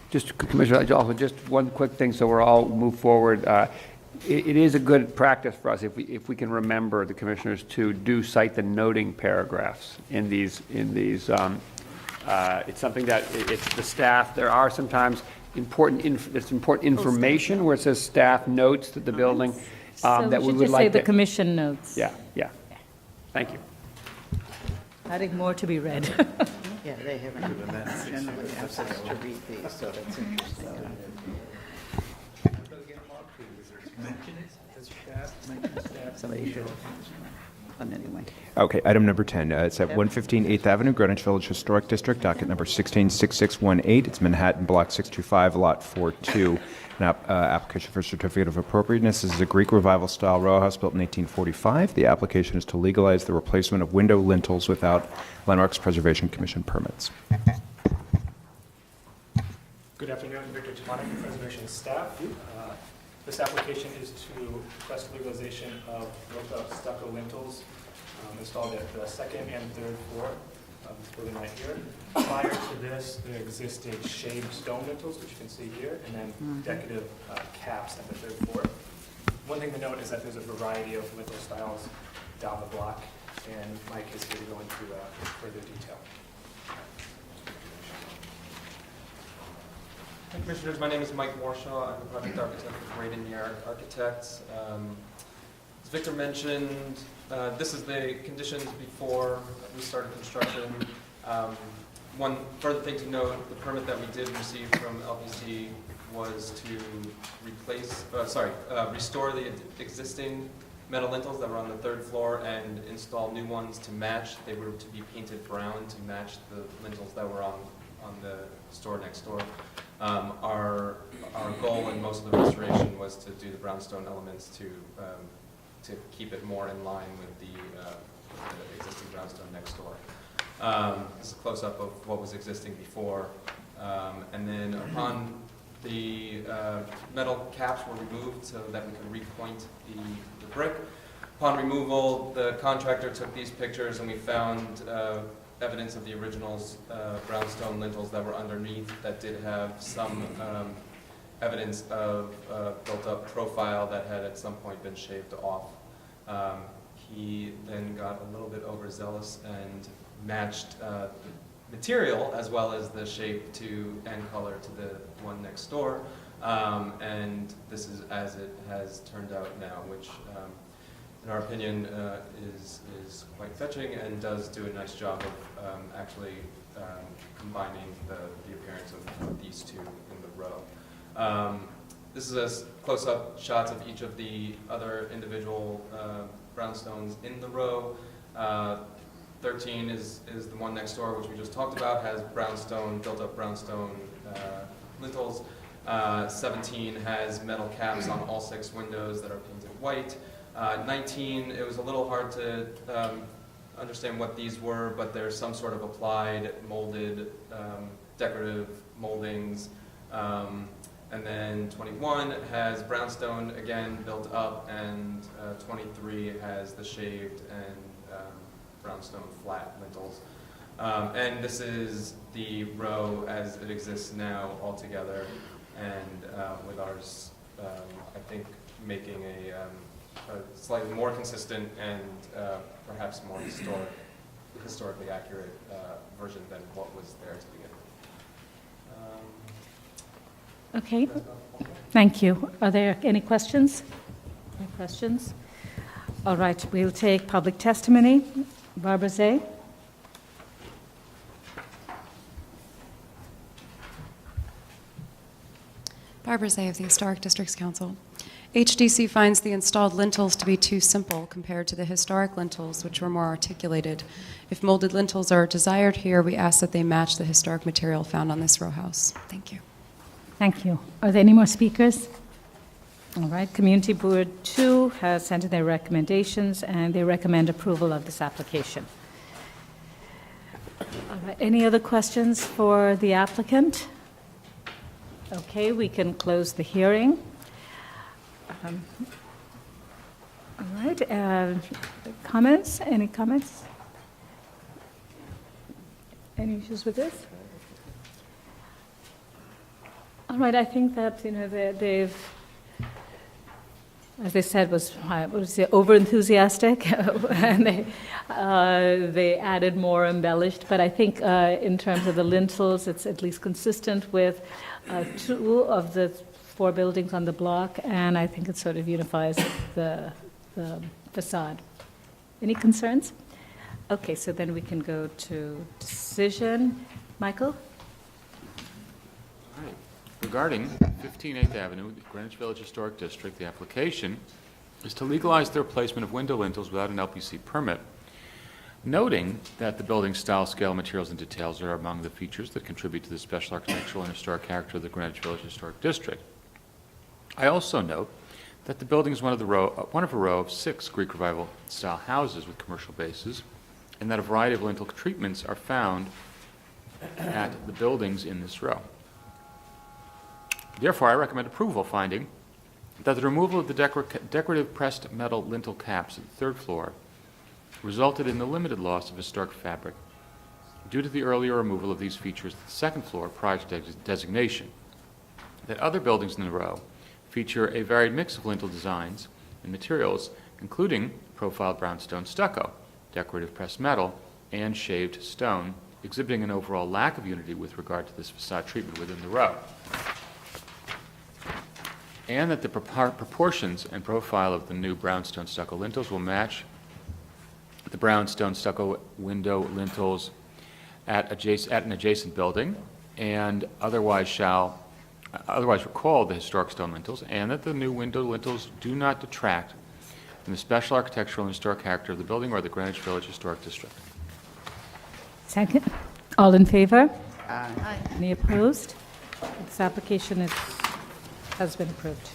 Just, Commissioner, also just one quick thing, so we're all move forward. It is a good practice for us if we can remember, the commissioners, to cite the noting paragraphs in these. It's something that it's the staff. There are sometimes important information where it says staff notes that the building that we would like say the commission notes. Yeah. Thank you. Adding more to be read. Yeah, they haven't generally asked us to read these, so that's interesting. Somebody should. But anyway. Okay, item number 10. It's at 115 8th Avenue, Greenwich Village Historic District, docket number 166618. It's Manhattan, Block 625, Lot 42. An application for certificate of appropriateness. This is a Greek Revival style row house built in 1845. The application is to legalize the replacement of window lintels without Landmarks Preservation Commission permits. Good afternoon, Victor Tomanek, Preservation staff. This application is to request legalization of built-up stucco lintels installed at the second and third floor of this building right here. Prior to this, there existed shaved stone lintels, which you can see here, and then decorative caps at the third floor. One thing to note is that there's a variety of lintel styles down the block, and Mike is here to go into further detail. Hi, Commissioners, my name is Mike Morshaw. I'm the project architect with Braden Yarrick Architects. As Victor mentioned, this is the conditions before we started construction. One further thing to note, the permit that we did receive from LPC was to restore the existing metal lintels that were on the third floor and install new ones to match. They were to be painted brown to match the lintels that were on the store next door. Our goal in most of the restoration was to do the brownstone elements to keep it more in line with the existing brownstone next door. This is a close-up of what was existing before. And then upon the metal caps were removed so that we could repoint the brick. Upon removal, the contractor took these pictures and we found evidence of the originals brownstone lintels that were underneath that did have some evidence of built-up profile that had at some point been shaved off. He then got a little bit overzealous and matched the material as well as the shape to and color to the one next door. And this is as it has turned out now, which in our opinion is quite fetching and does do a nice job of actually combining the appearance of these two in the row. This is a close-up shots of each of the other individual brownstones in the row. 13 is the one next door, which we just talked about, has brownstone, built-up brownstone lintels. 17 has metal caps on all 6 windows that are painted white. 19, it was a little hard to understand what these were, but there's some sort of applied, molded, decorative moldings. And then 21 has brownstone, again, built up, and 23 has the shaved and brownstone flat lintels. And this is the row as it exists now altogether, and with ours, I think, making a slightly more consistent and perhaps more historically accurate version than what was there to begin with. Okay, thank you. Are there any questions? Any questions? All right, we'll take public testimony. Barbara Zay. Barbara Zay of the Historic Districts Council. HDC finds the installed lintels to be too simple compared to the historic lintels, which were more articulated. If molded lintels are desired here, we ask that they match the historic material found on this row house. Thank you. Thank you. Are there any more speakers? All right, Community Board 2 has sent in their recommendations, and they recommend approval of this application. All right, any other questions for the applicant? Okay, we can close the hearing. All right, comments? Any comments? Any issues with this? All right, I think that, they've, as they said, was over-enthusiastic, and they added more, embellished, but I think in terms of the lintels, it's at least consistent with 2 of the 4 buildings on the block, and I think it sort of unifies the facade. Any concerns? Okay, so then we can go to decision. Michael? All right. Regarding 15 8th Avenue, the Greenwich Village Historic District, the application is to legalize the replacement of window lintels without an LPC permit, noting that the building style, scale, materials, and details are among the features that contribute to the special architectural and historic character of the Greenwich Village Historic District. I also note that the building is one of a row of 6 Greek Revival style houses with commercial bases, and that a variety of lintel treatments are found at the buildings in this row. Therefore, I recommend approval, finding that the removal of the decorative pressed metal lintel caps at the 3rd floor resulted in the limited loss of historic fabric due to the earlier removal of these features at the 2nd floor prior to designation. That other buildings in the row feature a varied mix of lintel designs and materials, including profiled brownstone stucco, decorative pressed metal, and shaved stone, exhibiting an overall lack of unity with regard to this facade treatment within the row. And that the proportions and profile of the new brownstone stucco lintels will match the brownstone stucco window lintels at an adjacent building, and otherwise recall the historic stone lintels, and that the new window lintels do not detract from the special architectural and historic character of the building or the Greenwich Village Historic District. Second. All in favor? Aye. Any opposed? This application has been approved.